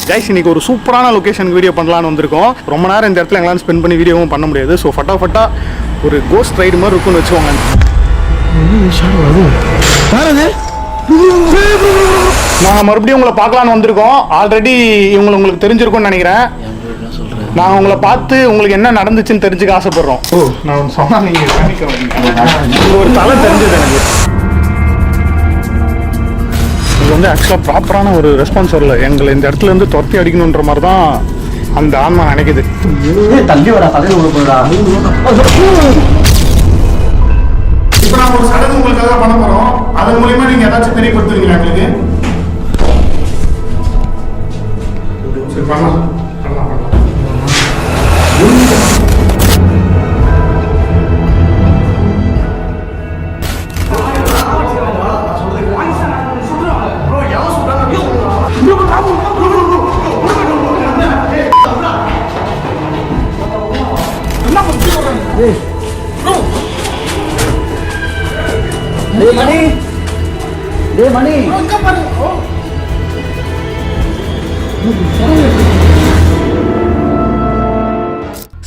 Guys இன்னைக்கு ஒரு சூப்பரான லொகேஷனுக்கு வீடியோ பண்ணலான்னு வந்திருக்கோம். ரொம்ப நேரம் இந்த இடத்துல எங்களால் ஸ்பெண்ட் பண்ணி வீடியோவும் பண்ண முடியாது. ஸோ ஃபட்டாஃபட்டாக ஒரு கோஸ்ட் ரைடு மாதிரி இருக்குன்னு வச்சுக்கோங்க. நாங்கள் மறுபடியும் உங்களை பார்க்கலான்னு வந்திருக்கோம். ஆல்ரெடி உங்களுக்கு தெரிஞ்சிருக்கும்னு நினைக்கிறேன். நாங்கள் உங்களை பார்த்து உங்களுக்கு என்ன நடந்துச்சுன்னு தெரிஞ்சுக்க ஆசைப்படுறோம். நான் சொன்னால் நீங்கள் ஒரு தலை தெரிஞ்சது எனக்கு. இது வந்து ஆக்சுவலாக ப்ராப்பரான ஒரு ரெஸ்பான்ஸ் வரல. எங்களை இந்த இடத்துல இருந்து துரத்தி அடிக்கணுன்ற மாதிரி தான் அந்த ஆன்மா நினைக்குது. தள்ளி வரா தலையில் உள்ள இப்போ நான் ஒரு சடங்கு உங்களுக்காக பண்ண போகிறோம். அதன் மூலியமா நீங்கள் ஏதாச்சும் தெரியப்படுத்துவீங்களா எங்களுக்கு? சரி பண்ணலாம். மணி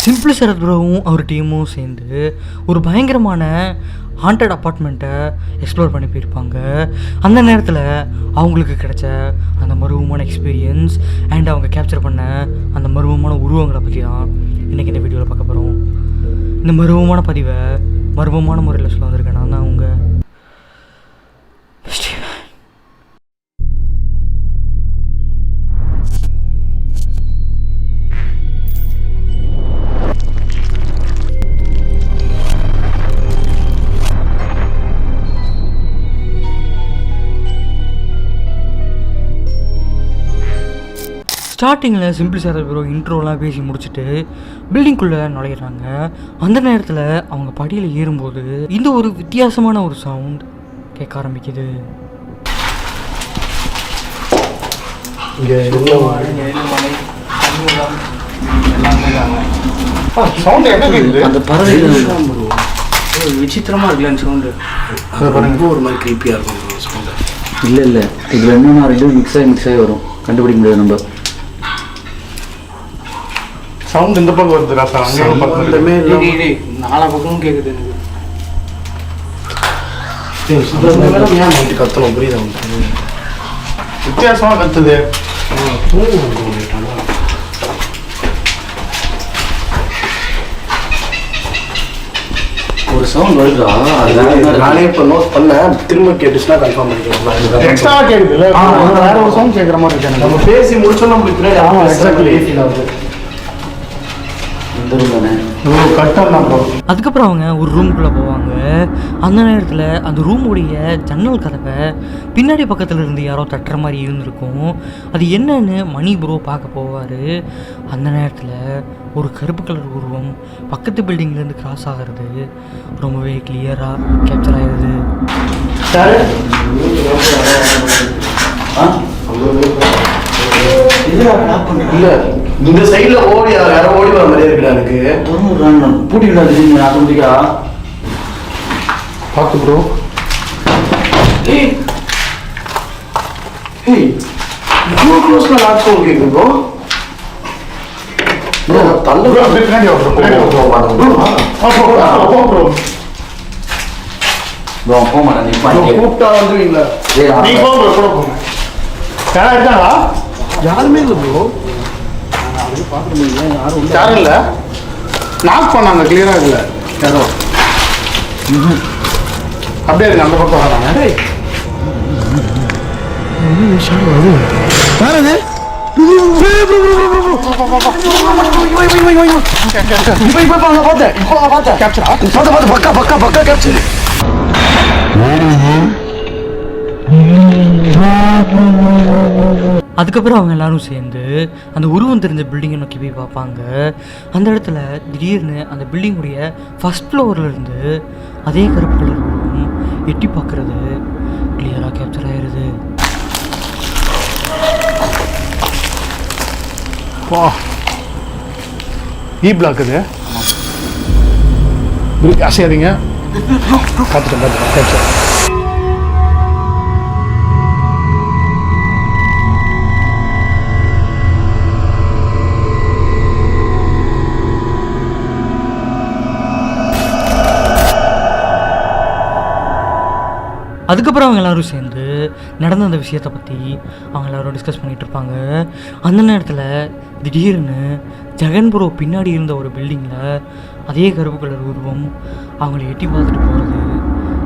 சிம்பிள் சரத் ப்ரோவும் அவர் டீமும் சேர்ந்து ஒரு பயங்கரமான ஹாண்டட் அப்பார்ட்மெண்ட்டை எக்ஸ்ப்ளோர் பண்ணி போயிருப்பாங்க. அந்த நேரத்தில் அவங்களுக்கு கிடைச்ச அந்த மர்மமான எக்ஸ்பீரியன்ஸ் அண்ட் அவங்க கேப்சர் பண்ண அந்த மர்மமான உருவங்களை பற்றி தான் இன்றைக்கி இந்த வீடியோவில் பார்க்க போகிறோம். இந்த மர்மமான பதிவை மர்மமான முறையில் சொல்ல வந்திருக்கேன். நான் தான் அவங்க ஸ்டார்டிங்கில் சிம்பிள் சரத் ப்ரோ இன்ட்ரோலாம் பேசி முடிச்சுட்டு பில்டிங்குள்ளே நுழையிறாங்க. அந்த நேரத்தில் அவங்க படியில் ஏறும்போது இந்த ஒரு வித்தியாசமான ஒரு சவுண்ட் கேட்க ஆரம்பிக்குது. அந்த பறவை விசித்திரமாக இருக்குல்ல சவுண்டு. ஒரு மாதிரி கிரீப்பியாக இருக்கும் சவுண்டு. இல்லை இதில் என்னன்னா ரெண்டும் மிக்ஸ் ஆகி வரும். கண்டுபிடிக்க முடியாது நம்ம. சவுண்ட் இந்த பக்கம் வருது ராசா. அங்கே நாலா பக்கமும் கேட்குது எனக்கு. கத்தணும் புரியுதா? வித்தியாசமாக கத்துது. ஒரு சவுண்ட் வருதா? நானே இப்போ நோட் பண்ணேன். திரும்ப கேட்டுச்சுன்னா கன்ஃபார்ம் பண்ணிக்கலாம். எக்ஸ்ட்ரா கேட்குது இல்லை? வேற ஒரு சவுண்ட் கேட்குற மாதிரி இருக்கு. நம்ம பேசி முடிச்சோம். நம்மளுக்கு பின்னாடி ஆகுது. அதுக்கப்புறம் அவங்க ஒரு ரூமுக்குள்ளே போவாங்க. அந்த நேரத்தில் அந்த ரூமுடைய ஜன்னல் கதவை பின்னாடி பக்கத்தில் இருந்து யாரோ தட்டுற மாதிரி இருந்திருக்கும். அது என்னன்னு மணி ப்ரோ பார்க்க போவார். அந்த நேரத்தில் ஒரு கருப்பு கலர் உருவம் பக்கத்து பில்டிங்லேருந்து கிராஸ் ஆகிறது ரொம்பவே கிளியராக கேப்சர் ஆகிடுது. இல்ல இந்த சைடுல ஓடி யாரோ ஓடி வர மாதிரியே இருக்குடா எனக்கு. பூட்டி விடாது ஆட்டோமேட்டிக்கா. பார்த்து ப்ரோ. இவ்வளோ க்ளோஸ்ல லாக் சவுண்ட் கேட்குது ப்ரோ. தள்ள அப்படியே பின்னாடி போக மாட்டேன். கூப்பிட்டா வந்துருவீங்களா? இருக்காங்களா? யாருமே இல்லை ப்ரோ. யாரும் இல்லை. நாக் பண்ணாங்க கிளியராக இல்லை யாரோ. அப்படியே இருக்கு அந்த பக்கம் வராங்க. அதுக்கப்புறம் அவங்க எல்லாரும் சேர்ந்து அந்த உருவம் தெரிஞ்ச பில்டிங்கை நோக்கி போய் பார்ப்பாங்க. அந்த இடத்துல திடீர்னு அந்த பில்டிங்குடைய ஃபஸ்ட் ஃப்ளோர்லேருந்து அதே கருப்பு கலர் உருவம் எட்டி பார்க்குறது கிளியராக கேப்சர் ஆயிடுது. பிளாக் இது அசையாதீங்க. பார்த்துட்டேன் கேப்சர். அதுக்கப்புறம் அவங்க எல்லோரும் சேர்ந்து நடந்த அந்த விஷயத்தை பற்றி அவங்க எல்லோரும் டிஸ்கஸ் பண்ணிகிட்டு இருப்பாங்க. அந்த நேரத்தில் திடீர்னு ஜெகன் ப்ரோ பின்னாடி இருந்த ஒரு பில்டிங்கில் அதே கருப்பு கலர் உருவம் அவங்கள எட்டி பார்த்துட்டு போகிறது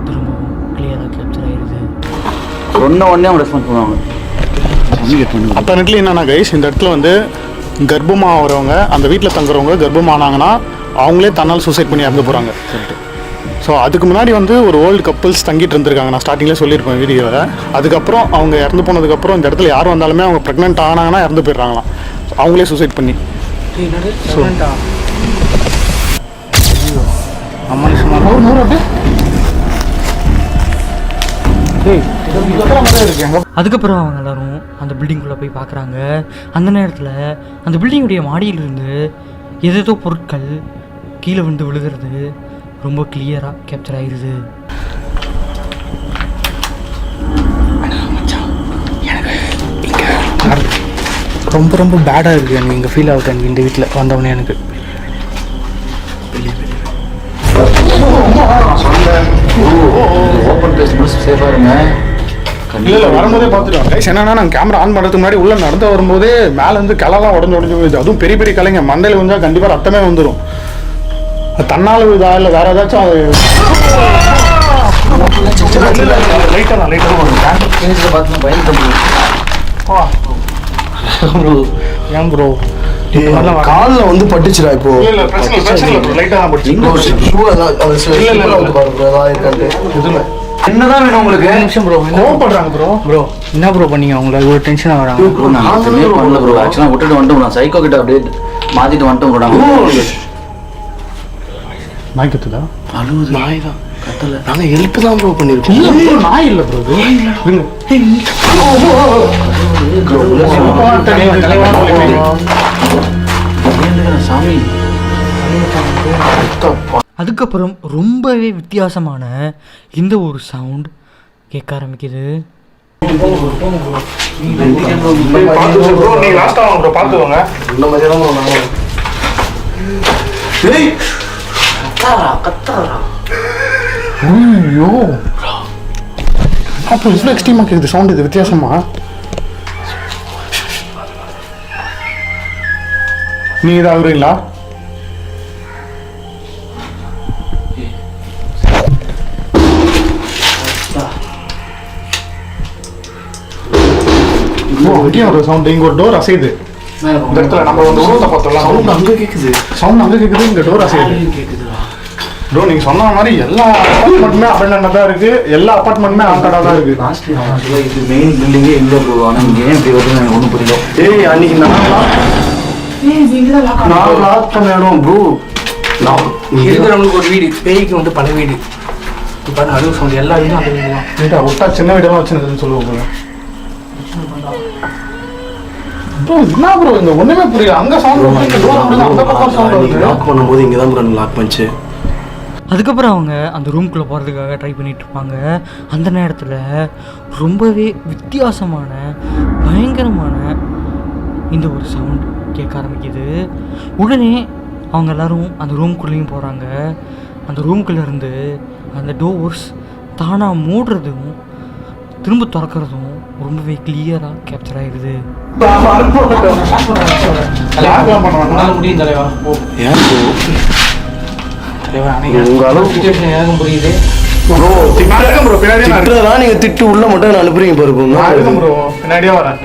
திரும்பவும் கிளியராக கேப்சர் ஆகிடுது. சொன்ன உடனே அவங்க ரெஸ்பான்ஸ் பண்ணுவாங்க. அப்போ என்னன்னா கைஸ், இந்த இடத்துல வந்து கர்ப்பமாக வரவங்க, அந்த வீட்டில் தங்குறவங்க கர்ப்பமானாங்கன்னா அவங்களே தன்னால் சூசைட் பண்ணி இறந்து போகிறாங்க. ஸோ அதுக்கு முன்னாடி வந்து ஒரு ஓல்டு கப்புள்ஸ் தங்கிட்டு இருந்திருக்காங்க. நான் ஸ்டார்டிங்கில் சொல்லியிருப்பேன் வீடியோவில். அதுக்கப்புறம் அவங்க இறந்து போனதுக்கப்புறம் இந்த இடத்துல யார் வந்தாலுமே அவங்க ப்ரெக்னென்ட் ஆனாங்கன்னா இறந்து போயிடுறாங்களாம், அவங்களே சூசைட் பண்ணி. அதுக்கப்புறம் அவங்க எல்லாரும் அந்த பில்டிங்குள்ளே போய் பார்க்குறாங்க. அந்த நேரத்தில் அந்த பில்டிங்குடைய மாடியிலிருந்து ஏதேதோ பொருட்கள் கீழே விழுந்து விழுகிறது ரொம்ப கிளியராக கேப்சர் ஆகிடுது. ரொம்ப ரொம்ப பேடாக இருக்குது எனக்கு இங்கே ஃபீல் ஆகுது. எனக்கு இந்த வீட்டில் வந்தவொடனே எனக்கு ஓப்பன் பிளேஸ் மட்டும் சேஃபாக இருங்க. இல்லை வரும்போதே பார்த்துட்டோம் கைஸ். என்னன்னா நாங்கள் கேமரா ஆன் பண்ணுறதுக்கு முன்னாடி உள்ளே நடந்து வரும்போதே மேலேருந்து கிளலாம் உடஞ்சு போயிடுது. அதுவும் பெரிய பெரிய கிளைங்க மண்டையில் விழுந்தால் கண்டிப்பாக ரத்தமே வந்துடும். தன்னால் விழுதா இல்லை வேறு ஏதாச்சும் அது லைட்டாக தான் ஏன் ப்ரோ காலில் வந்து பட்டுச்சுடா இப்போ. என்னதான் வேணும் உங்களுக்கு? நிமிஷம் ப்ரோ, கோவப்படுறாங்க ப்ரோ. என்ன ப்ரோ பண்ணீங்க? அவங்கள ஒரு டென்ஷன் ஆகிறாங்க. பண்ணல ப்ரோ, ஆக்சுவலாக விட்டுட்டு வந்துட்டோம். நான் சைக்கோ கிட்ட அப்படியே மாற்றிட்டு வந்துட்டோம் ப்ரோ. நாய் கத்துதா? அழுவுது. நாய் தான் கத்தல. நாங்கள் ஹெல்ப் தான் ப்ரோ பண்ணியிருக்கோம். நாய் இல்லை ப்ரோ, சாமி. அதுக்கப்புறம் ரொம்பவே வித்தியாசமான இந்த ஒரு சவுண்ட் கேட்க ஆரம்பிக்குது. ஐயோ அப்போ இவ்வளோ எக்ஸ்ட்ரீமாக கேட்குது சவுண்ட். இது வித்தியாசமா? நீ இதாக ஆகுறீங்களா? ஒரு சவுண்ட் இங்கே ஒரு டோர் அசையுது. இந்த இடத்துல நம்ம வந்து உருவத்தை பார்த்தோம்ல, சவுண்ட் அங்கே கேட்குது. சவுண்ட் அங்கே கேட்குது, இங்கே டோர் அசையுது. ப்ரோ நீங்கள் சொன்ன மாதிரி எல்லா அப்பார்ட்மெண்ட்டுமே அபண்டனாக தான் இருக்குது. எல்லா அப்பார்ட்மெண்ட்டுமே ஆண்டடாக தான் இருக்குது. இது மெயின் பில்டிங்கே இல்லை ப்ரோ. ஆனால் இங்கே ஏன் இப்படி வருதுன்னு எனக்கு ஒன்றும் புரியல. ஏய் அன்னைக்கு நான் லாக் பண்ண இடம் ப்ரோ. இருக்கிறவங்களுக்கு ஒரு வீடு, பேய்க்கு வந்து பல வீடு. இப்போ அழுவு சவுண்ட் எல்லா வீடும் அந்த வீடு தான். வீட்டா விட்டா சின்ன வீடெல்லாம் வச்சுருக்குன்னு சொல்லுவாங்க. ப்ரோ என்ன ப்ரோ இந்த ஒன்றுமே புரியல. அங்கே சவுண்ட் அந்த பக்கம் சவுண்ட் லாக் பண்ணும்போது இங்கே தான் ப்ரோ லாக் பண்ணிச்சு. அதுக்கப்புறம் அவங்க அந்த ரூம்குள்ளே போகிறதுக்காக ட்ரை பண்ணிகிட்டு இருப்பாங்க. அந்த நேரத்தில் ரொம்பவே வித்தியாசமான பயங்கரமான இந்த ஒரு சவுண்ட் கேட்க ஆரம்பிக்குது. உடனே அவங்க எல்லோரும் அந்த ரூம்குள்ளேயும் போகிறாங்க. அந்த ரூம்குள்ளேருந்து அந்த டோர்ஸ் தானாக மூடுறதும் திரும்ப திறக்கிறதும் ரொம்பவே கிளியராக கேப்சர் ஆகிடுது. முடியும் தலைவா. ஏன் உங்க அளவுக்கு எனக்கு புரியுது ப்ரோ. திட்டுறதா நீங்க திட்டு உள்ள மட்டும் நான் அனுப்புறீங்க பாருங்க ப்ரோ. பின்னாடியே வரேன்.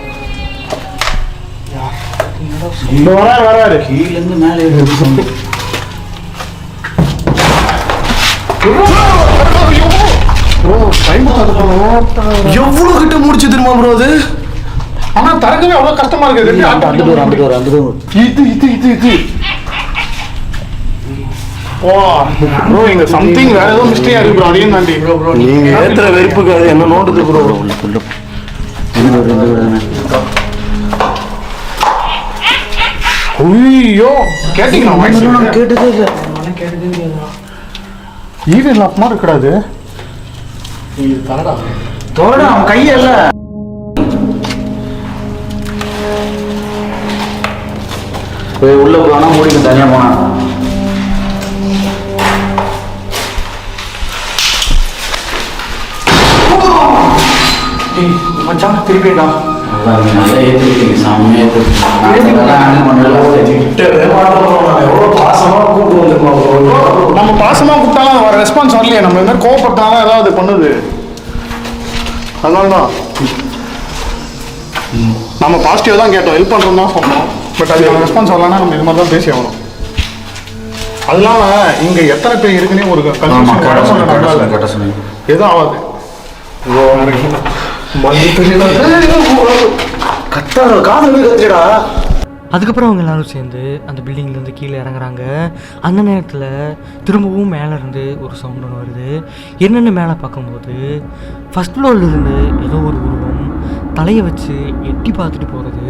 இந்த வராரு கீழேருந்து மேலே எவ்வளவு கிட்ட முடிச்சு தெரியுமா ப்ரோ அது? ஆனா திறக்கவே அவ்வளவு கஷ்டமா இருக்கு. ப்ரோ இங்க சம்திங் வேற ஏதோ மிஸ்டேக் இருக்கு ப்ரோ. அதையும் தாண்டி ப்ரோ நீங்க ஏத்துற வெறுப்புக்கு அது என்ன நோண்டுது ப்ரோ. ஐயோ கேட்டீங்களா? கேட்டதே இல்லை. ஈவன் லாக் மாதிரி இருக்காது. தோட அவன் கையில போய் உள்ள போனா மூடிக்கு தனியா போனா. மச்சான் திருப்பிடா. நல்லா ஏற்றிருக்கீங்க, சாமியாக எவ்வளோ பாசமாக கூப்பிட்டு வந்துருக்கோம் bro. நம்ம பாசமா கூப்பிட்டாலும் வர ரெஸ்பான்ஸ் வரலையே. நம்ம இந்த மாதிரி கோவப்பட்டாலும் ஏதாவது பண்ணுது. அதனால தான் நம்ம பாசிட்டிவ் தான் கேட்டோம், ஹெல்ப் பண்ணுறோம் தான் சொன்னோம். பட் அதுக்கான ரெஸ்பான்ஸ் வரலன்னா நம்ம இது மாதிரி தான் பேசி ஆகணும். அது இல்லாமல் இங்கே எத்தனை பேர் இருக்குன்னே ஒரு கட்ட சொன்னீங்க. எதுவும் ஆகாது. கத்தார காதல் கத்துடா. அதுக்கப்புறம் அவங்க எல்லாரும் சேர்ந்து அந்த பில்டிங்லேருந்து கீழே இறங்குறாங்க. அந்த நேரத்தில் திரும்பவும் மேலேருந்து ஒரு சவுண்ட் ஒன்று வருது. என்னென்னு மேலே பார்க்கும்போது ஃபஸ்ட் ஃப்ளோர்லேருந்து ஏதோ ஒரு உருவம் தலையை வச்சு எட்டி பார்த்துட்டு போகிறது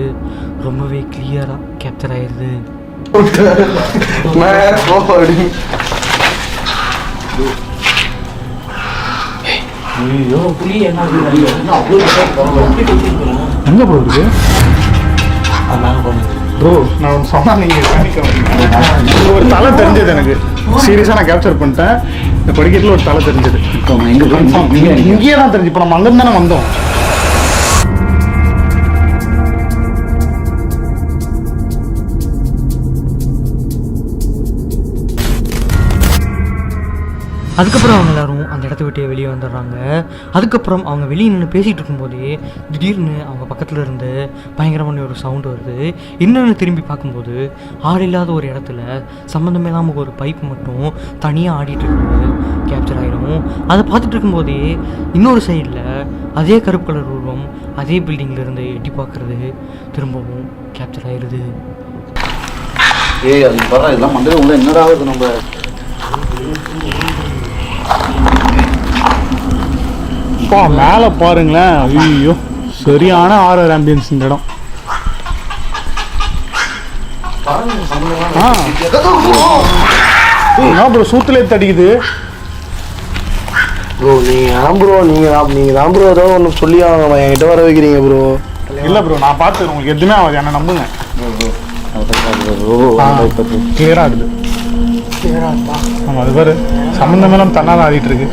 ரொம்பவே கிளியராக கேப்சர் ஆயிடுது. ஐயோ புலி என்ன எங்கே ப்ரோ இருக்கு ப்ரோ? நான் ஒன்று சொன்னால் நீங்கள் ஒரு தலை தெரிஞ்சது எனக்கு. சீரியஸாக நான் கேப்சர் பண்ணிட்டேன். இந்த படிக்கட்டில் ஒரு தலை தெரிஞ்சது. இங்கேயே தான் தெரிஞ்சு. இப்போ நம்ம அங்கேருந்து தானே வந்தோம். அதுக்கப்புறம் அவங்க எல்லாரும் அந்த இடத்த விட்டே வெளியே வந்துடுறாங்க. அதுக்கப்புறம் அவங்க வெளியே நின்று பேசிகிட்டு இருக்கும்போதே திடீர்னு அவங்க பக்கத்தில் இருந்து பயங்கரமான ஒரு சவுண்டு வருது. என்னென்னு திரும்பி பார்க்கும்போது ஆள் இல்லாத ஒரு இடத்துல சம்மந்தமே இல்லாமல் ஒரு பைப் மட்டும் தனியாக ஆடிட்டு இருக்கிறது கேப்சர் ஆகிடும். அதை பார்த்துட்டு இருக்கும்போதே இன்னொரு சைடில் அதே கருப்பு கலர் உருவம் அதே பில்டிங்கில் இருந்து எட்டி பார்க்குறது திரும்பவும் கேப்சர் ஆகிடுது. அது வர இதெல்லாம் மண்டல உள்ள என்னடா ஆகுது? நம்ம மேலே பாருங்களேன். ஐயோ சரியான ஆர்ஆர் ஆம்பியன்ஸ் இந்த இடம். ப்ரோ சூத்துலே தடிக்குது ப்ரோ. நீங்கள் தான் ப்ரோ ஏதோ ஒன்று சொல்லி என்கிட்ட வர வைக்கிறீங்க ப்ரோ. இல்லை ப்ரோ நான் பார்த்து உங்களுக்கு எதுவுமே ஆகாது, என்ன நம்புங்க. கிளியராக ஆகுது. ஆமாம் அது பாரு சம்மந்தமெல்லாம் தன்னால் ஆடிட்டு இருக்கு.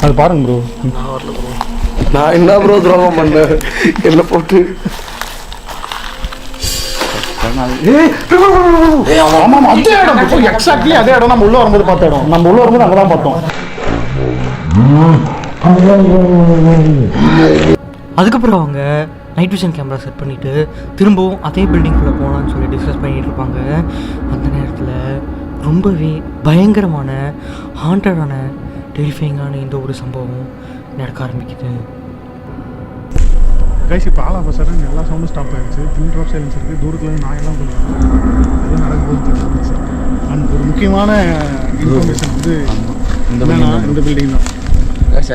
அது பாருங்க ப்ரோ. நான் என்ன ப்ரோ துரோகம் பண்ணேன் என்ன போட்டு? ஆமாம் அதே இடம் ப்ரோ, எக்ஸாக்ட்லி அதே இடம். நம்ம உள்ள வரும்போது பார்த்த இடம். நம்ம உள்ள வரும்போது அங்கே தான் பார்த்தோம். அதுக்கப்புறம் அவங்க நைட் விஷன் கேமரா செட் பண்ணிவிட்டு திரும்பவும் அதே பில்டிங்குள்ளே போகலான்னு சொல்லி டிஸ்கஸ் பண்ணிகிட்டு இருப்பாங்க. அந்த நேரத்தில் ரொம்பவே பயங்கரமான ஹாண்டடான டெரிஃபைங்கான இந்த ஒரு சம்பவம் நடக்க ஆரம்பிக்குது. கைஸ் இப்போ ஆல் ஆஃப் அ சடன் எல்லா சவுண்டும் ஸ்டாப் ஆகிடுச்சு. பின் ட்ராப் சைலன்ஸ் இருக்குது. தூரத்துலேருந்து நாயெல்லாம் கொஞ்சம் எதுவும் நடக்கும்போது தெரிஞ்சிருச்சு. அண்ட் ஒரு முக்கியமான இன்ஃபர்மேஷன் வந்து இந்த பில்டிங் தான்.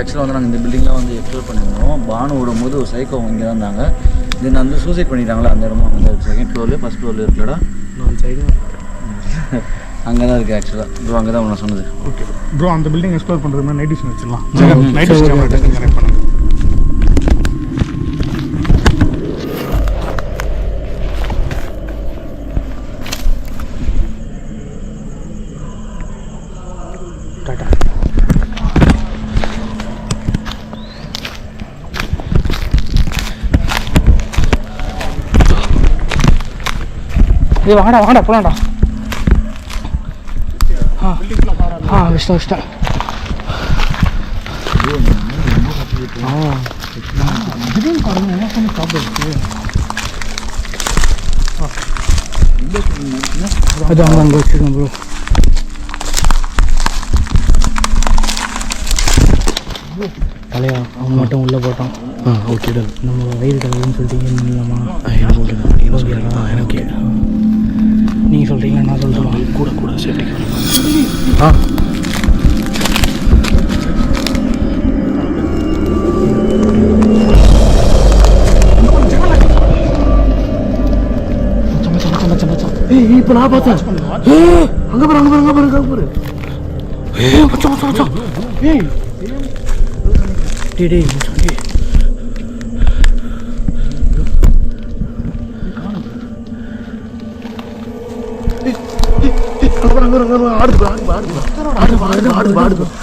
ஆக்சுவலாக வந்து நாங்கள் இந்த பில்டிங்லாம் வந்து எக்ஸ்ப்ளோர் பண்ணியிருந்தோம். பானு விடும்போது ஒரு சைக்கோ இங்கே தான் இருந்தாங்க. தென் வந்து சூசைட் பண்ணிட்டாங்களா அந்த இடமா வந்து செகண்ட் ஃப்ளோர்லேயே ஃபஸ்ட் ஃப்ளோர்லேயே இருக்கலடா. நான் சைடு அங்கே தான் இருக்குது ஆக்சுவலாக ப்ரோ. அங்கே தான் நான் சொன்னது. ஓகே ப்ரோ அந்த பில்டிங் எக்ஸ்ப்ளோர் பண்ணுறது மாதிரி நைட் விஷன் வச்சிடலாம். Night vision camera testing connect பண்ணுங்க. டாடா. வாடா வாடா போலாம்டா. வச்சிட்டேன். திடீர்னு பாருங்க என்ன பண்ணி சாப்பிடுச்சு. அது அங்கே வச்சுருக்கேன் ப்ரோ. தலையா அவன் மட்டும் உள்ளே போட்டான். Okay done. நம்ம வயிறு தலைன்னு சொல்லிட்டு ஏன் பண்ணலாமா? எனக்கு ஓகே தான். நீங்கள் சொல்கிறீங்களா? எனக்கு நீங்கள் சொல்கிறீங்களா? நான் சொல்கிறேன். கூட கூட சேஃப்டிக்கு இப்போ நான் பார்த்தேன். அங்கே பாரு அங்கே பாரு அங்கே பாரு. மச்சான் மச்சான் மச்சான். டேய் அங்கே பாரு ஆடுது ஆடுது ஆடுது.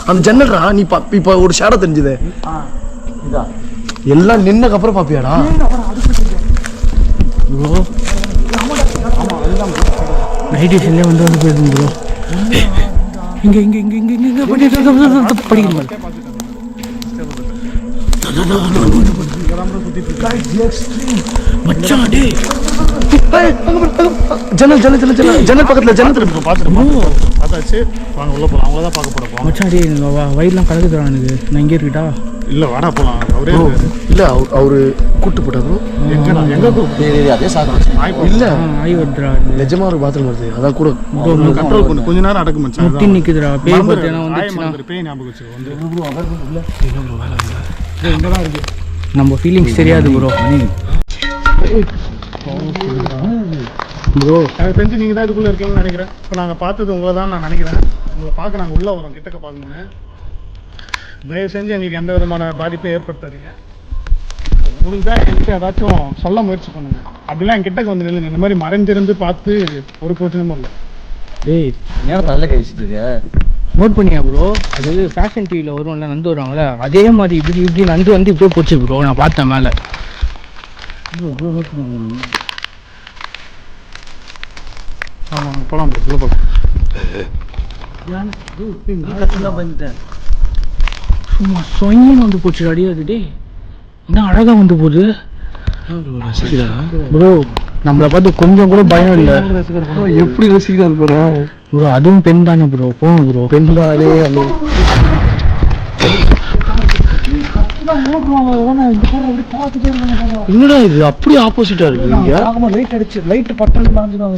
அந்த ஜன்னல்ரா நீ இப்ப ஒரு ஷேடோ தெரிஞ்சது எல்லாம் நின்னக்கு அப்புறம் பாப்பியாடா நைட் விஷன்லேயே வந்து போயிருக்கு ப்ரோ. இங்கே இங்கே இங்கே இங்கே இங்கே படிக்கணும் மச்சான் டே ஜன்னல் பக்கத்துல ஜன்னல் பார்த்தாச்சு. வாங்க உள்ள போலாம். அவங்கள தான் பார்க்க போறோம். மச்சான் டே வயிறுலாம் கலக்குதுடா எனக்கு. நான் இங்கே இருக்கட்டா? இல்ல வாடா போலாம். அவரே இல்ல அவரு கூட்டு போட்டாரு. எங்க அதே சாப்பிடும் இல்ல ஆய் வருதுடா. நிஜமா ஒரு பாத்ரூம் வருது. அதான் கூட கண்ட்ரோல் பண்ணு. கொஞ்ச நேரம் அடக்கு மச்சான். முட்டி நிக்குதுடா. பேய் பத்தினா வந்துச்சுனா பேய் ஞாபகம் வச்சுக்கோ. வந்து இங்கதான் இருக்கு. நம்ம ஃபீலிங்ஸ் தெரியாது ப்ரோ. ப்ரோ எனக்கு தெரிஞ்சு நீங்கள் தான் இதுக்குள்ளே இருக்கீங்கன்னு நினைக்கிறேன். இப்போ நாங்கள் பார்த்தது உங்களை தான் நான் நினைக்கிறேன். உங்களை பார்க்க நாங்கள் உள்ளே வரோம். கிட்டக்க பார்க்கணுன்னு தயவு செஞ்சு எங்களுக்கு எந்த விதமான பாதிப்பையும் ஏற்படுத்தாதீங்க. உங்களுக்கு தான் என்கிட்ட ஏதாச்சும் சொல்ல முயற்சி பண்ணுங்க. அப்படிலாம் என் கிட்டக்க வந்து நில்லுங்க. இந்த மாதிரி மறைஞ்சிருந்து பார்த்து ஒரு பிரச்சனையும் இல்லை. டேய் ஏன் தலை கழிச்சிட்டு இருக்க? நோட் பண்ணியா ப்ரோ? அது ஃபேஷன் டிவியில் வரும்ல, நந்து வருவாங்களே அதே மாதிரி இப்படி நந்து வந்து இப்படியே போச்சு ப்ரோ. நான் பார்த்தேன் மேலே. ஆமாம் போகலாம் ப்ரோ. உள்ள போகலாம். பண்ணிட்டேன் சும்மா சொயின்னு வந்து போச்சு அடியாது. டே என்ன அழகாக வந்து போகுது ப்ரோ. நம்மளை பார்த்து கொஞ்சம் கூட பயம் இல்லை. எப்படி ரசிக்கிறாரு போறேன் ப்ரோ. அதுவும் பெண் தானே ப்ரோ. போங்க ப்ரோ. பெண் தானே. என்னடா இது அப்படியே ஆப்போசிட்டா இருக்கு. இங்க லைட் அடிச்சு லைட் பட்டன் பாஞ்சுதான்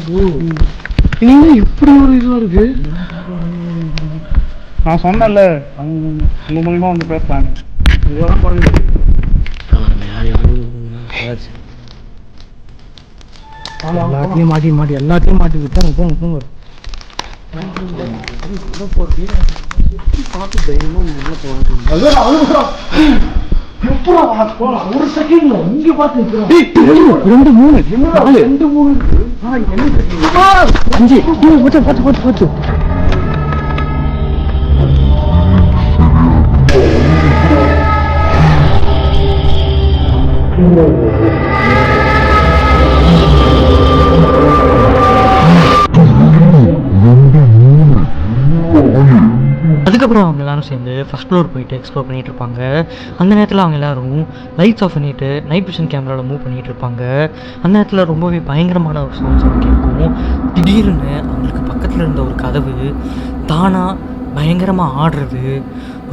நீங்க இப்படி ஒரு இதுவா இருக்கு. நான் சொன்னேன்ல உங்க மூலியமா வந்து பேசலான்னு. இதெல்லாம் பண்ணுங்க. எல்லாத்தையும் மாட்டி விட்டாங்க. போங்க ஒரு செகண்ட்ல இங்க பாத்து 2 3 4 2 3 5 பார்த்து அதுக்கப்புறம் அவங்க எல்லாரும் சேர்ந்து ஃபஸ்ட் ஃப்ளோர் போயிட்டு எக்ஸ்ப்ளோர் பண்ணிகிட்டு இருப்பாங்க. அந்த நேரத்தில் அவங்க எல்லோரும் லைட்ஸ் ஆஃப் பண்ணிவிட்டு நைட் விஷன் கேமராவில் மூவ் பண்ணிகிட்டு இருப்பாங்க. அந்த நேரத்தில் ரொம்பவே பயங்கரமான ஒரு சவுண்ட்ஸ் கேட்கும். திடீர்னு அவங்களுக்கு பக்கத்தில் இருந்த ஒரு கதவு தானாக பயங்கரமாக ஆடுறது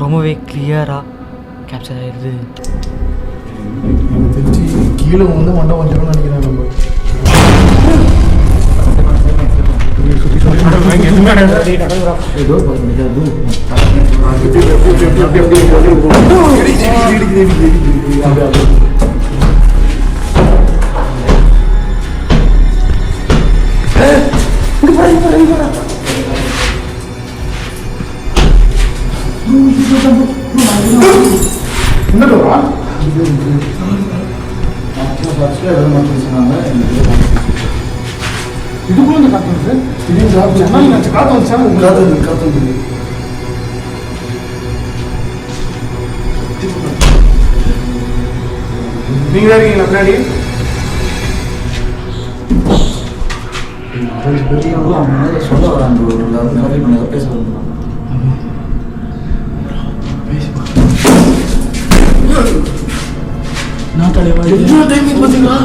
ரொம்பவே கிளியராக கேப்சர் ஆயிடுது. கீழே வந்து மண்டை வந்துடும் நினைக்கிறேன். இதுக்குள்ள காத்து காத்து வந்து நீங்க தான் இருக்கீங்களா பின்னாடி? சொல்ல வராங்க பேச வராங்க. நான் தலைவா என்ன டைமிங் பாத்தீங்களா?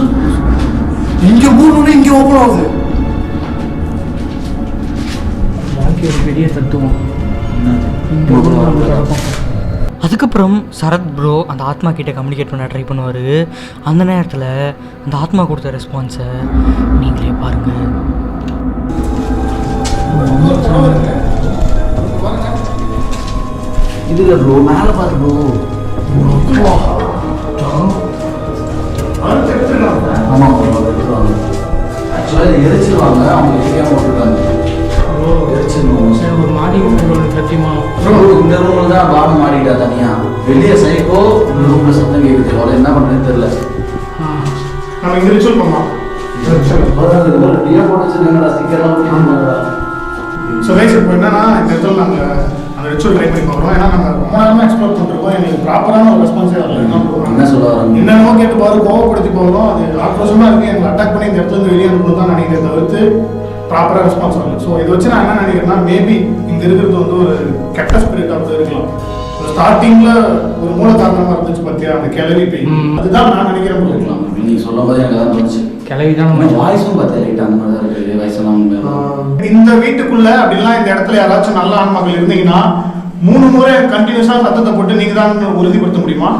இங்க மூணு இங்க ஓபன் ஆகுது. வாழ்க்கை ஒரு பெரிய தத்துவம். அதுக்கப்புறம் சரத் ப்ரோ அந்த ஆத்மா கிட்ட கம்யூனிகேட் பண்ண ட்ரை பண்ணுவார். அந்த நேரத்தில் அந்த ஆத்மா கொடுத்த ரெஸ்பான்ஸை நீங்களே பாருங்கள். இதுல ப்ரோ மேலே பார்த்து ப்ரோ. ஆமாம் ப்ரோ எடுத்துருவாங்க. ஆக்சுவலாக இதை எரிச்சிருவாங்க. அவங்க எரிக்காமல் போட்டுருக்காங்க. எரிச்சிருவாங்க. ஒரு மாடி சத்தியமா இந்த ரூம்ல தான் பானம் மாடிட்டா தனியா. வெளியே சைக்கோ இந்த ரூம்ல சத்தம் கேட்குது. அவளை என்ன பண்ணுறதுன்னு தெரியல. நம்ம இங்க ரிச்சுவல் பண்ணலாம். போட்டு வச்சிருக்காங்கடா. ஸ்டிக்கர்லாம் ஒட்டி ஸோ கைஸ் இப்போ என்னன்னா இந்த இடத்துல நாங்கள் அந்த ரிச்சுவல் ட்ரை பண்ணி பார்க்குறோம். ஏன்னா நாங்கள் ரொம்ப நேரமாக எக்ஸ்ப்ளோர் பண்ணிருக்கோம். எங்களுக்கு ப்ராப்பரான ஒரு ரெஸ்பான்ஸே வரல. என்ன சொல்ல வரோம்? என்னென்னமோ கேட்டு பாரு, கோவப்படுத்தி போகிறோம். அது ஆக்ரோஷமாக இருக்குது. எங்களை அட்டாக் பண்ணி இந்த இடத்துல இருந்து வெளியே அனுப்பணும் தான் நினைக்கிறத தவிர்த்து ப்ராப்பராக ரெஸ்பான்ஸ் வரல. ஸோ இதை வச்சு நான் என்ன நினைக்கிறேன்னா, மேபி இங்கே இருக்கிறது வந்து ஒரு கெட்ட ஸ்பிரிட்டாக இருக்கலாம். ஸ்டார்டிங்ல ஒரு மூல காரணமா இருந்துச்சு பார்த்தியா, அந்த கிளவி பெய். அதுதான் நான் நினைக்கிறேன். இருக்கலாம். நீ சொல்லும் போது எனக்கு அதான் தோணுச்சு. கிளவி தான் வாய்ஸும் பார்த்தேன் லைட் அந்த மாதிரி தான் இருக்குது. வயசெல்லாம் இந்த வீட்டுக்குள்ள அப்படிலாம் இந்த இடத்துல யாராச்சும் நல்ல ஆன்மாக்கள் இருந்தீங்கன்னா 3 முறை கண்டினியூஸா சத்தத்தை போட்டு நீங்க தான் உறுதிப்படுத்த முடியுமா?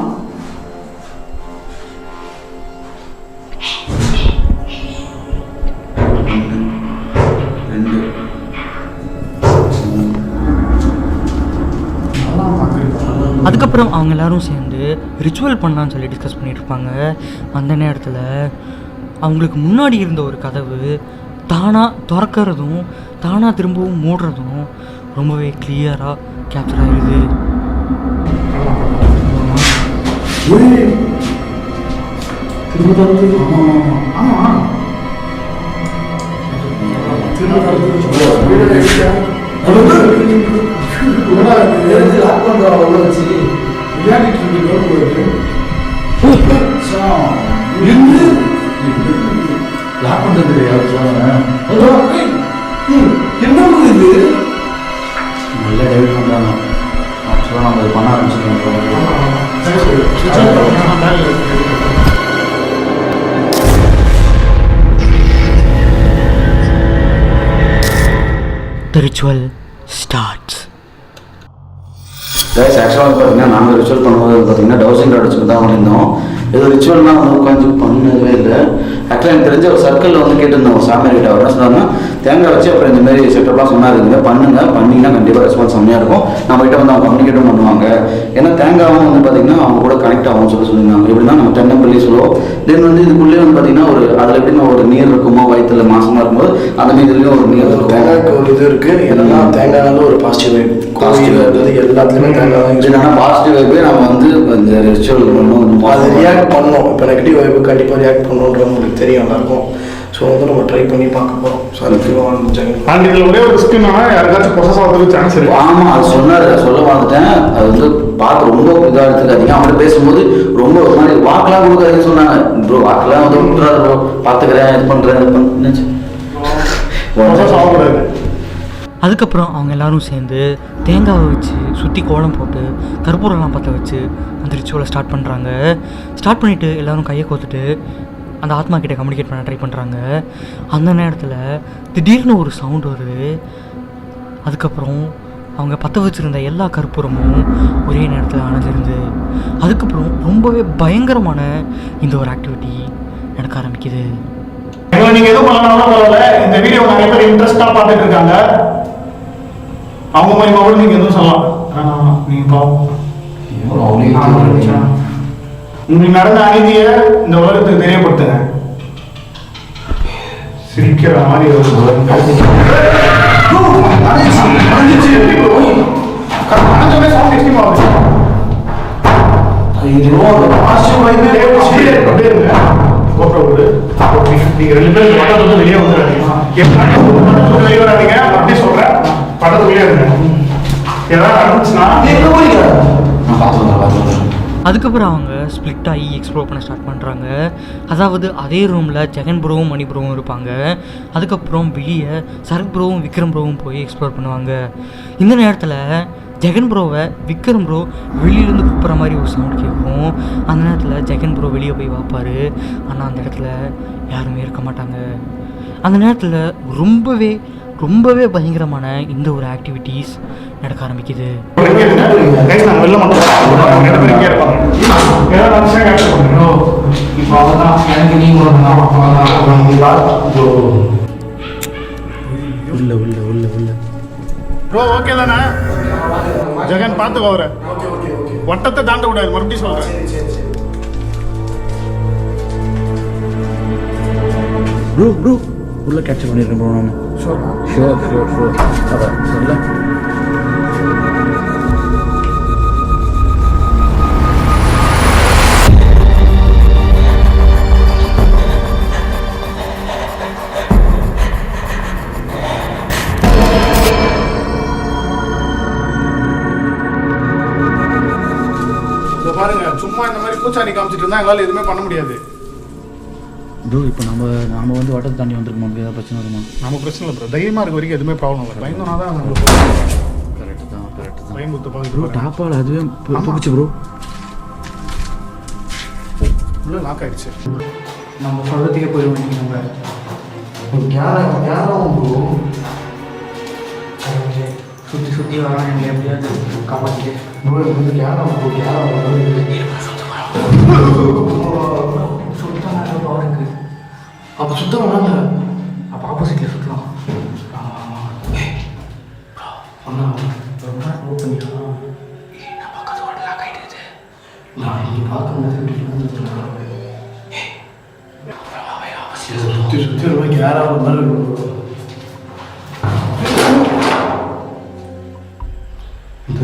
அதுக்கப்புறம் அவங்க எல்லாரும் சேர்ந்து ரிச்சுவல் பண்ணலான்னு சொல்லி டிஸ்கஸ் பண்ணிட்டு இருப்பாங்க. அந்த நேரத்தில் அவங்களுக்கு முன்னாடி இருந்த ஒரு கதவு தானாக திறக்கிறதும் தானாக திரும்பவும் மூடுறதும் ரொம்பவே கிளியராக கேப்சர் ஆகிடுது. நல்ல டெவலப் பண்ணுறாங்க. ஆக்சுவலாக நம்ம அதை பண்ண ஆரம்பிச்சிருக்கோம். The ritual starts. கைஸ் ஆக்சுவலாக பார்த்தீங்கன்னா நாங்கள் ரிச்சுவல் பண்ணும்போது பார்த்தீங்கன்னா டவுசிங் ராட் வச்சுட்டு தான் பண்ணியிருந்தோம். ஏதோ ரிச்சுவல்லாம் வந்து உட்காந்து பண்ணவே இல்லை. ஆக்சுவலாக எனக்கு தெரிஞ்ச ஒரு சர்க்கிளில் வந்து கேட்டிருந்தோம் ஒரு சாமியார் கிட்ட. அவர் என்ன சொன்னாங்கன்னா, தேங்காய் வச்சு அப்புறம் இந்த மாதிரி செட்டப்லாம் சொன்னார். இந்த பண்ணுங்க, பண்ணிங்கன்னா கண்டிப்பாக ரெஸ்பான்ஸ் செம்மையாக இருக்கும். நம்ம கிட்ட வந்து அவங்க கம்யூனிகேட்டும் பண்ணுவாங்க. ஏன்னா தேங்காவும் வந்து பார்த்தீங்கன்னா அவங்க கூட கனெக்ட் ஆகும்னு சொல்லியிருந்தாங்க. எப்படின்னா நம்ம தென்னம்பள்ளி சொல்லுவோம். தென் வந்து இதுக்குள்ளேயே வந்து பார்த்தீங்கன்னா ஒரு அதில் எப்படின்னா ஒரு நீர் இருக்குமோ, வயிற்றுல மாசமாக இருக்கும்போது அந்த நீர்லேயும் ஒரு நீர் இருக்கும். தேங்காய்க்கு ஒரு இது இருக்குது. என்னன்னா தேங்காய் ஒரு பாசிட்டிவ் வைப். கோயில் எல்லாத்துலேயுமே என்னன்னா பாசிட்டிவ் வைப்பே நம்ம வந்து இந்த ரிச்சுவல் பண்ணணும். அது ரியாக்ட் பண்ணோம். இப்போ நெகட்டிவ் வைப்பு கண்டிப்பாக ரியாக்ட் பண்ணணுன்றது உங்களுக்கு தெரியும் எல்லாருக்கும். ஸோ வந்து நம்ம ட்ரை பண்ணி பார்க்க போகிறோம். ஸோ அதுக்கு அண்ட் இதில் ஒரே ஒரு ஸ்கின் யாருக்காச்சும் ப்ரொசஸ் ஆகிறதுக்கு சான்ஸ் இருக்கு. ஆமாம், அது சொன்னார். சொல்ல வந்துட்டேன். அது வந்து பார்த்து ரொம்ப இதாக எடுத்துக்காதீங்க. அவங்கள்ட்ட பேசும்போது ரொம்ப ஒரு மாதிரி வாக்கெலாம் கொடுக்காதீங்கன்னு சொன்னாங்க. ப்ரோ வாக்கெலாம் வந்து விட்டுறாரு ப்ரோ, பார்த்துக்கிறேன், இது பண்ணுறேன் ப்ரொசஸ் ஆகக்கூடாது. அதுக்கப்புறம் அவங்க எல்லாரும் சேர்ந்து தேங்காவை வச்சு சுற்றி கோலம் போட்டு கற்பூரம்லாம் பற்ற வச்சு அந்த ரிச்சுவலை ஸ்டார்ட் பண்ணுறாங்க. ஸ்டார்ட் பண்ணிவிட்டு எல்லோரும் கையை கோத்துட்டு அந்த ஆத்மா கிட்ட கம்யூனிகேட் பண்ண ட்ரை பண்ணுறாங்க. அந்த நேரத்தில் திடீர்னு ஒரு சவுண்ட் வருது. அதுக்கப்புறம் அவங்க பற்ற வச்சுருந்த எல்லா கற்பூரமும் ஒரே நேரத்தில் அணைஞ்சிருந்து அதுக்கப்புறம் ரொம்பவே பயங்கரமான இந்த ஒரு ஆக்டிவிட்டி நடக்க ஆரம்பிக்குது. நீங்கள் எதுவும் பண்ணலாம் பரவாயில்ல. இந்த வீடியோ நிறைய பேர் இன்ட்ரெஸ்டாக பார்த்துட்டு இருக்காங்க. அவங்க மூலியமா கூட நீங்கள் எதுவும் சொல்லலாம். நீங்கள் பாவம் உங்களுக்கு நடந்த அநீதியை இந்த உலகத்துக்கு தெரியப்படுத்துங்க. சிரிக்கிற மாதிரி நீங்க 2 பேரும் பட்டத்துல வெளியே வந்துடாதீங்க. வெளியே வராதீங்க அப்படி சொல்றேன். பட்டத்துக்குள்ளே இருங்க. ஏதாவது நடந்துச்சுன்னா அதுக்கப்புறம் அவங்க ஸ்ப்ளிட் ஆகி எக்ஸ்ப்ளோர் பண்ண ஸ்டார்ட் பண்ணுறாங்க. அதாவது அதே ரூமில் ஜெகன் ப்ரோவும் மணி ப்ரோவும் இருப்பாங்க. அதுக்கப்புறம் வெளியே சரத் ப்ரோவும் விக்ரம் ப்ரோவும் போய் எக்ஸ்ப்ளோர் பண்ணுவாங்க. இந்த நேரத்தில் ஜெகன் ப்ரோவை விக்ரம் ப்ரோ வெளியிலேருந்து கூப்பிட்ற மாதிரி ஒரு சவுண்ட் கேட்கும். அந்த நேரத்தில் ஜெகன் ப்ரோ வெளியே போய் பார்ப்பார். ஆனால் அந்த இடத்துல யாருமே இருக்க மாட்டாங்க. அந்த நேரத்தில் ரொம்பவே பயங்கரமான இந்த ஒரு ஆக்டிவிட்டீஸ் நடக்க ஆரம்பிக்குது. ஓகே தானே ஜெகன் பார்த்துக்கோ. அவரை வட்டத்தை தாண்ட விடாது. மறுபடியும் சொல்றேன். ப்ரோ உள்ள கேப்சர் பண்ணியிருக்கேன் ப்ரோ. நான் ஷோர் அதான் சொல்ல. சும்மா இந்த மாதிரி பூச்சாணி காமிச்சிட்டு இருந்தா எங்களால் எதுவுமே பண்ண முடியாது. ப்ரோ இப்போ நாம வந்து வட்டத்தை தாண்டி வந்திருக்கோம், நமக்கு ஏதாவது பிரச்சனை வருமா? நம்ம பிரச்சனை இல்லை ப்ரோ, தைரியமாக இருக்க வரைக்கும் எதுவுமே ப்ராப்ளம் இல்லை. பயந்தோன்னா தான் நம்மளுக்கு கரெக்டு தான். பயமுத்து ப்ரோ பார்த்து டாப்பால் அதுவே தூக்குச்சு ப்ரோ. உள்ள லாக் ஆயிடுச்சு. நம்ம சொல்கிறதுக்கே போயிடுவோம். நம்ம கேரம் ப்ரோ சுற்றி சுற்றி வரான், எங்களை எப்படியாவது காப்பாற்றிட்டு. ப்ரோ இது வந்து கேரம் ப்ரோ, கேரம் சுத்தமாக பவர் இருக்குது. அப்போ சுத்தம் வேணாங்க. அப்போ ஆப்போசிட்டில் சுற்றலாம். அண்ணா ரொம்ப நேரம் நோட் பண்ணிக்கலாம். நம்ம கதவோட லாக் ஆகிடுது. நான் நீ பார்க்கும்போது சுற்றி சுற்றி ரொம்ப கேரம் மாதிரி இருக்கும்.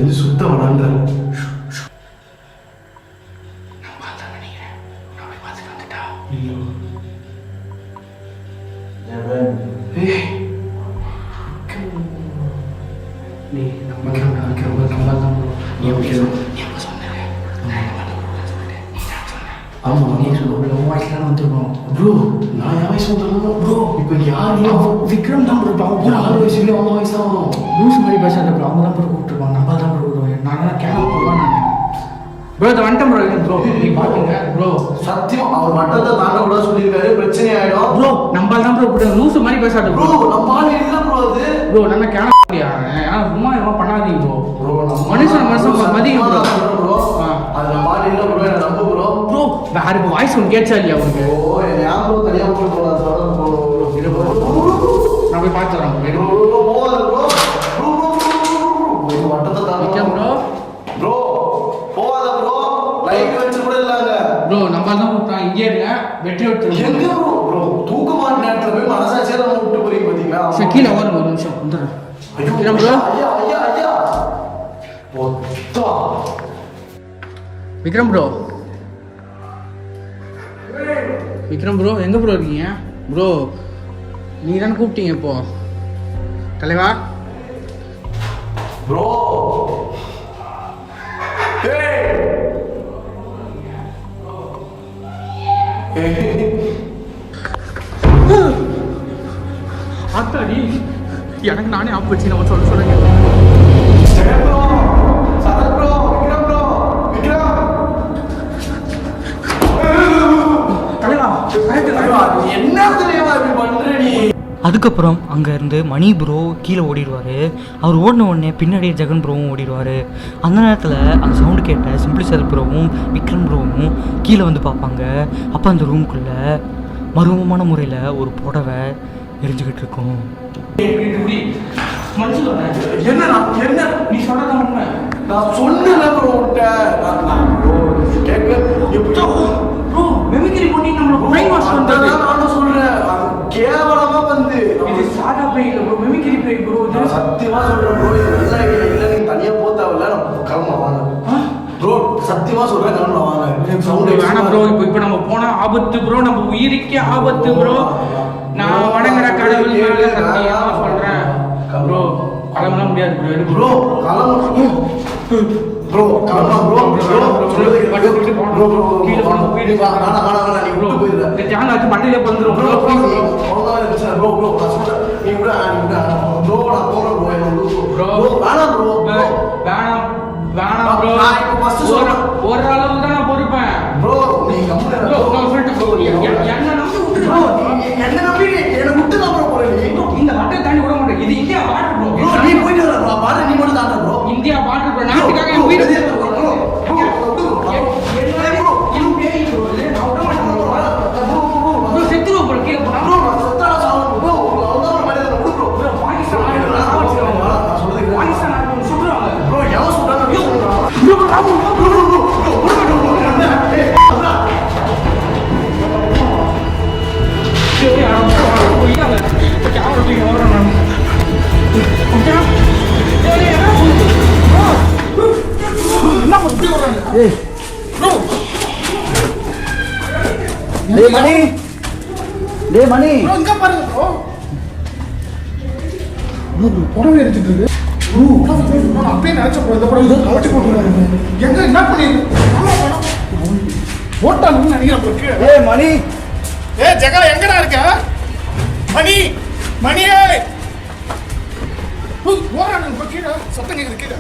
இது சுத்தம் வேணான்ற. நீ நம்ம ரொம்ப சம்பாதான் நீ எப்படி ஆமாம் நீ சொல்ல வாய்ஸ்லாம் வந்துருக்கோம். ப்ரோ நான் என் வயசு வந்துருந்தோம் ப்ரோ. இப்போ யாரும் விக்ரம் தான் ப்ரோ பாவம். 6 வயசுலேயே அவங்க வயசு தான் வரும். லூஸ் மாதிரி பேசாத ப்ரோ. அவங்க தான் ப்ரோ கூப்பிட்டுருப்பாங்க, நம்ம தான் ப்ரோ விடுவேன். நான் கேமரா போடுவேன் நான் ப்ரோ. இதை வந்துட்டேன் ப்ரோ. ப்ரோ நீ பாருங்க ப்ரோ. சத்தியம் அவர் வட்டத்தை தாண்ட கூட சொல்லியிருக்காரு, பிரச்சனை ஆகிடும் ப்ரோ. நம்ம தான் ப்ரோ கூப்பிட்டு லூஸ் மாதிரி பேசாத ப்ரோ. ப்ரோ. நம்ம ஆள் இல்லை ப்ரோ அது. ப்ரோ நம்ம கேமரா சும்மா எல்லாம் பண்ணாதீங்க ப்ரோ. ப்ரோ நம்ம மனுஷன் மதியம் ப்ரோ. ப்ரோ அது நம்ம ஆள் இல்லை ப்ரோ, என்ன நம்ப ப்ரோ. ப்ரோ வேறு இப்போ வாய்ஸ் ஒன்று கேட்சா இல்லையா உங்களுக்கு? ஓ என்ன ஏன் ப்ரோ தனியாக போய் போகலாம் ப்ரோ. நான் போய் பார்த்து வரேன் ப்ரோ போகாது ப்ரோ. ப்ரோ ப்ரோ வட்டத்தை தாண்ட ப்ரோ. ப்ரோ போகாத ப்ரோ. லைட் வச்சு கூட இல்லாங்க ப்ரோ. நம்ம தான் கூப்பிட்டோம், இங்கே இருங்க. வெற்றி எங்க எடுத்து ப்ரோ. ப்ரோ தூக்கமான நேரத்தில் போய் மனசாட்சியாக நம்ம விட்டு போறீங்க பார்த்தீங்களா? கீழே வரும் ஒரு நிமிஷம் வந்துடுறேன். ஐயோ ப்ரோ. ஐயா ஐயா ஐயா ஒத்தா. விக்ரம் ப்ரோ. விக்ரம் ப்ரோ எங்கே ப்ரோ இருக்கீங்க ப்ரோ? நீங்கள் தானே கூப்பிட்டீங்க இப்போ தலைவா? ப்ரோ ஆத்தாடி எனக்கு நானே ஆப் வச்சு நம்ம சொல்லுங்க. Jagan bro, Sarath bro, Vikram bro, Vikram. தலைவா என்ன தெரியுமா இப்படி பண்ற நீ? அதுக்கப்புறம் அங்கேருந்து மணி ப்ரோ கீழே ஓடிடுவார். அவர் ஓடின உடனே பின்னாடியே ஜெகன் ப்ரோவும் ஓடிடுவார். அந்த நேரத்தில் அந்த சவுண்டு கேட்ட சிம்பிளி சரத் ப்ரோவும் விக்ரம் ப்ரோவும் கீழே வந்து பார்ப்பாங்க. அப்போ அந்த ரூமுக்குள்ளே மர்மமான முறையில் ஒரு புடவை எரிஞ்சுக்கிட்டு இருக்கும். என்ன நீ சொல்றத உண்மை. நான் சொன்னல ப்ரோ உன்கிட்ட. ப்ரோ கேட்க எப்படி ப்ரோ மெமிக்ரி பண்ணி நம்மள பிரைன் வாஷ் பண்றது. நானும் சொல்றேன், கேவலமா வந்து இது சாதா பிரைன் இல்ல ப்ரோ, மெமிக்ரி பிரைன் ப்ரோ. இது நான் சத்தியமா சொல்றேன் ப்ரோ, இது நல்ல ஐடியா இல்ல. நீங்க தனியா போத்தாவில்ல, நம்ம கிளம்ப வாங்க ப்ரோ. சத்தியமா சொல்றேன், கிளம்ப வாங்க. சவுண்ட் வேணாம் ப்ரோ. இப்போ நம்ம போனா ஆபத்து ப்ரோ, நம்ம உயிருக்கே ஆபத்து ப்ரோ. நான் வணங்குற கடவுள் மேல சத்தியமா சொல்றேன் ப்ரோ, கிளம்பலாம் முடியாது ப்ரோ. ப்ரோ கிளம்ப ப்ரோ, கிளம்ப ப்ரோ. சொல்றது ப்ரோ கீழ போனா வீடு வேணாம் நீ விட்டு போயிடுற. இந்த சேனல் வச்சு மண்டையில வந்துரும் ப்ரோ. ப்ரோ. ப்ரோ நான் சொல்றேன், நீ விட ப்ரோ. நான் போறேன் ப்ரோ. என்ன ப்ரோ வேணாம் ப்ரோ. வேணாம் ப்ரோ. நான் இப்போ ஃபர்ஸ்ட் சொல்றேன், ஒரு அளவு தான் நான் பொறுப்பேன் ப்ரோ. நீ கம்பெனி ப்ரோ. நான் சொல்லிட்டேன் ப்ரோ, என்ன நம்பி விட்டு ப்ரோ. என்ன நம்பி என்ன விட்டு தான் ப்ரோ போறேன். நீ இந்த வட்டை தாண்டி விட மாட்டேன். இது இந்தியா பார்டர் ப்ரோ. ப்ரோ நீ போயிட்டு வர ப்ரோ. பாரு நீ மட்டும் தாண்ட ப்ரோ. India border bro. நாட்டுக்காக என் உயிர் ப்ரோ ப்ரோ ப்ரோ மணி டேய் மணி இங்க பாருங்க ப்ரோ. புடவை எரிச்சிட்டு இருக்கு. நான் அப்படியே நினைச்ச ப்ரோ, இந்த புடவை கவச்சு போட்டுருக்காங்க. எங்க என்ன பண்ணிருக்கு? போட்டாங்கன்னு நினைக்கிறேன் bro, கீழே. ஏய் மணி ஜெகா எங்கடா இருக்க? மணி மணியே போறானுங்க bro, கீழே சத்தம் கேக்குது கீழே.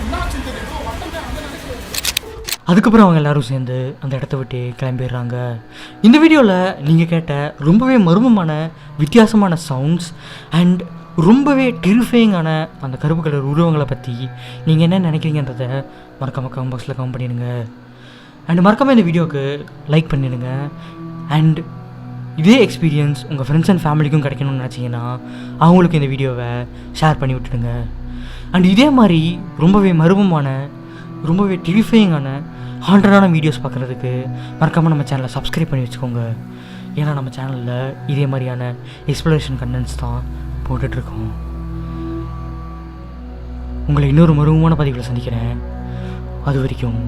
என்னாச்சுன்னு தெரியல bro, வட்டமே அங்க நடக்குது. அதுக்கப்புறம் அவங்க எல்லாரும் சேர்ந்து அந்த இடத்த விட்டு கிளம்பிடுறாங்க. இந்த வீடியோவில் நீங்கள் கேட்ட ரொம்பவே மர்மமான வித்தியாசமான சவுண்ட்ஸ் அண்ட் ரொம்பவே டெரிஃபையிங்கான அந்த கருப்பு கலர் உருவங்களை பற்றி நீங்கள் என்ன நினைக்கிறீங்கன்றதை மறக்காம கமெண்ட் பாக்ஸில் கமெண்ட் பண்ணிடுங்க. அண்ட் மறக்காமல் இந்த வீடியோவுக்கு லைக் பண்ணிடுங்க. அண்ட் இதே எக்ஸ்பீரியன்ஸ் உங்கள் ஃப்ரெண்ட்ஸ் அண்ட் ஃபேமிலிக்கும் கிடைக்கணும்னு நினச்சிங்கன்னா அவங்களுக்கு இந்த வீடியோவை ஷேர் பண்ணி விட்டுடுங்க. அண்ட் இதே மாதிரி ரொம்பவே மர்மமான ரொம்பவே டெரிஃபையிங்கான ஹாண்டடான வீடியோஸ் பார்க்குறதுக்கு மறக்காமல் நம்ம சேனலை சப்ஸ்கிரைப் பண்ணி வச்சுக்கோங்க. ஏன்னா நம்ம சேனலில் இதே மாதிரியான எக்ஸ்ப்ளோரேஷன் கண்டென்ட்ஸ் தான் போட்டுட்ருக்கோம். உங்களை இன்னொரு மர்மமான பதிவில் சந்திக்கிறேன். அது வரைக்கும்